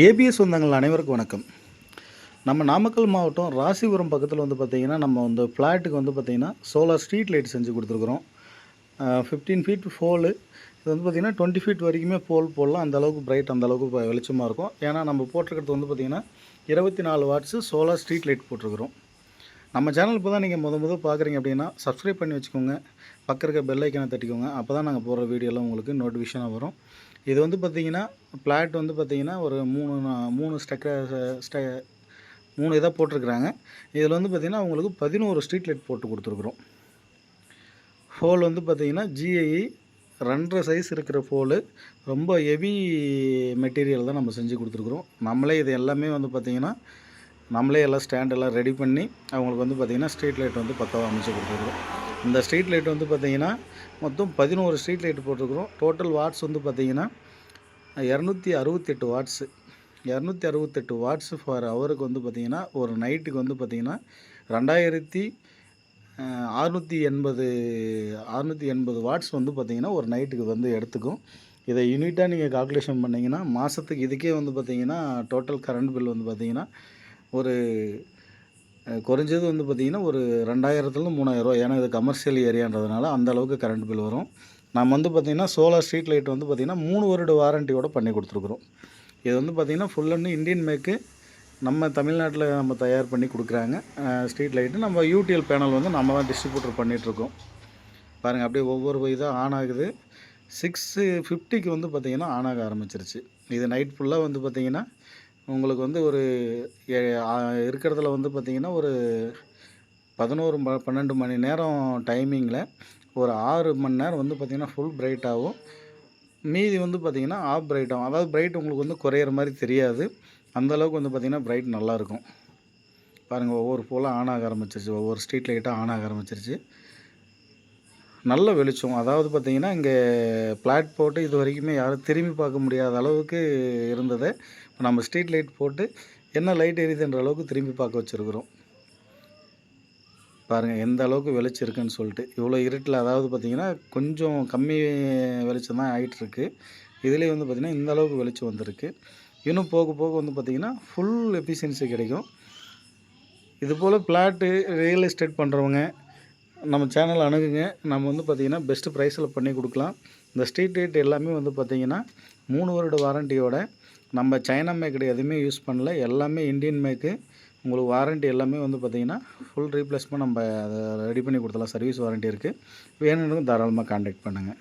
ABS சொந்தங்கள் அனைவருக்கும் வணக்கம். நம்ம நாமக்கல் மாவட்டம் ராசிபுரம் பக்கத்தில் வந்து பார்த்திங்கன்னா, நம்ம வந்து ஃப்ளாட்டுக்கு வந்து பார்த்திங்கன்னா சோலார் ஸ்ட்ரீட் லைட் செஞ்சு கொடுத்துருக்குறோம். 15 ஃபீட் போலு. இது வந்து பார்த்திங்கன்னா 20 ஃபீட் வரைக்குமே போல் போடலாம். அந்தளவுக்கு பிரைட், அந்தளவுக்கு வெளிச்சமாக இருக்கும். ஏன்னா நம்ம போட்டிருக்கிறது வந்து பார்த்திங்கன்னா 24 வாட்ஸு சோலார் ஸ்ட்ரீட் லைட் போட்டிருக்கிறோம். நம்ம சேனல் இப்போ தான் நீங்கள் முத பார்க்குறீங்க அப்படின்னா சப்ஸ்கிரைப் பண்ணி வச்சுக்கோங்க. பக்கம் இருக்க பெல் ஐக்கானை தட்டிக்கோங்க. அப்போ தான் நாங்கள் போடுற வீடியோலாம் உங்களுக்கு நோட்டிஃபிகேஷனாக வரும். இது வந்து பார்த்திங்கன்னா ஃப்ளாட் வந்து பார்த்திங்கன்னா ஒரு 3 இதாக போட்டிருக்கிறாங்க. இதில் வந்து பார்த்திங்கன்னா உங்களுக்கு 11 ஸ்ட்ரீட் லைட் போட்டு கொடுத்துருக்குறோம். ஃபோல் வந்து பார்த்திங்கன்னா GIE 2.5 சைஸ் இருக்கிற ஃபோலு. ரொம்ப ஹெவி மெட்டீரியல் தான் நம்ம செஞ்சு கொடுத்துருக்குறோம். நம்மளே இது எல்லாமே வந்து பார்த்திங்கன்னா நம்மளே எல்லாம் ஸ்டாண்டெல்லாம் ரெடி பண்ணி அவங்களுக்கு வந்து பார்த்திங்கன்னா ஸ்ட்ரீட் லைட் வந்து பக்காவாக அமைச்சு கொடுத்துருக்குறோம். இந்த ஸ்ட்ரீட் லைட் வந்து பார்த்திங்கன்னா மொத்தம் 11 ஸ்ட்ரீட் லைட் போட்டிருக்குறோம். டோட்டல் வாட்ஸ் வந்து பார்த்திங்கன்னா 268 வாட்ஸு. 268 வாட்ஸு ஃபார் ஹவருக்கு வந்து பார்த்திங்கன்னா ஒரு நைட்டுக்கு வந்து பார்த்திங்கன்னா 2680 வாட்ஸ் வந்து பார்த்திங்கன்னா ஒரு நைட்டுக்கு வந்து எடுத்துக்கும். இதை யூனிட்டாக நீங்கள் கால்குலேஷன் பண்ணிங்கன்னா மாதத்துக்கு இதுக்கே வந்து பார்த்திங்கன்னா டோட்டல் கரண்ட் பில் வந்து பார்த்திங்கன்னா ஒரு குறைஞ்சது வந்து பார்த்திங்கன்னா ஒரு 2000லேருந்து 3000 ஏன்னா இது கமர்ஷியல் ஏரியான்றதுனால அந்த அளவுக்கு கரண்ட் பில் வரும். நம்ம வந்து பார்த்திங்கன்னா சோலார் ஸ்ட்ரீட் லைட் வந்து பார்த்திங்கன்னா 3 வருட வாரண்டியோடு பண்ணி கொடுத்துருக்குறோம். இது வந்து பார்த்திங்கன்னா ஃபுல் அண்ட் இந்தியன் மேக்கு. நம்ம தமிழ்நாட்டில் நம்ம தயார் பண்ணி கொடுக்குறாங்க ஸ்ட்ரீட் லைட்டு. நம்ம யூடிஎல் பேனல் வந்து நம்ம தான் டிஸ்ட்ரிபியூட்டர் பண்ணிகிட்ருக்கோம். பாருங்கள் அப்படியே ஒவ்வொரு இதாக ஆன் ஆகுது. 6:50க்கு வந்து பார்த்திங்கன்னா ஆன் ஆக ஆரம்பிச்சிருச்சு. இது நைட் ஃபுல்லாக வந்து பார்த்திங்கன்னா உங்களுக்கு வந்து ஒரு இருக்கிறதுல வந்து பார்த்திங்கன்னா ஒரு 12 மணி நேரம் டைமிங்கில் ஒரு 6 மணி நேரம் வந்து பார்த்திங்கன்னா ஃபுல் பிரைட் ஆகும். மீதி வந்து பார்த்திங்கன்னா ஆஃப் பிரைட் ஆகும். அதாவது பிரைட் உங்களுக்கு வந்து குறையிற மாதிரி தெரியாது. அந்தளவுக்கு வந்து பார்த்திங்கன்னா பிரைட் நல்லாயிருக்கும். பாருங்கள் ஒவ்வொரு போலாக ஆன் ஆக ஆரம்பிச்சிருச்சு. ஒவ்வொரு ஸ்ட்ரீட் லைட்டாக ஆன் ஆக ஆரம்பிச்சிருச்சு. நல்ல வெளிச்சம். அதாவது பார்த்திங்கன்னா இங்கே ஃப்ளாட் போட்டு இது வரைக்குமே யாரும் திரும்பி பார்க்க முடியாத அளவுக்கு இருந்தது. நம்ம ஸ்ட்ரீட் லைட் போட்டு என்ன லைட் எரியுதுன்ற அளவுக்கு திரும்பி பார்க்க வச்சுருக்குறோம். பாருங்கள் எந்த அளவுக்கு வெளிச்சம் இருக்குதுன்னு சொல்லிட்டு. இவ்வளோ இருட்டில் அதாவது பார்த்திங்கன்னா கொஞ்சம் கம்மி வெளிச்சம் தான் ஆகிட்டுருக்கு. இதுலேயே வந்து பார்த்திங்கன்னா இந்த அளவுக்கு வெளிச்சம் வந்திருக்கு. இன்னும் போக போக வந்து பார்த்திங்கன்னா ஃபுல் எஃபிஷியன்சி கிடைக்கும். இதுபோல் ஃப்ளாட்டு ரியல் எஸ்டேட் பண்ணுறவங்க நம்ம சேனல் அணுகுங்க. நம்ம வந்து பார்த்திங்கன்னா பெஸ்ட்டு ப்ரைஸில் பண்ணி கொடுக்கலாம். இந்த ஸ்ட்ரீட் லைட் எல்லாமே வந்து பார்த்திங்கன்னா 3 வருட வாரண்டியோட நம்ம சைனா மேக்கடு எதுவுமே யூஸ் பண்ணல. எல்லாமே இந்தியன் மேக்கு. உங்களுக்கு வாரண்ட்டி எல்லாமே வந்து பார்த்திங்கன்னா ஃபுல் ரீப்ளேஸ்மெண்ட் நம்ம அதை ரெடி பண்ணி கொடுத்துலாம். சர்வீஸ் வாரண்ட்டி இருக்குது. வேணும்னு தாராளமாக கான்டாக்ட் பண்ணுங்கள்.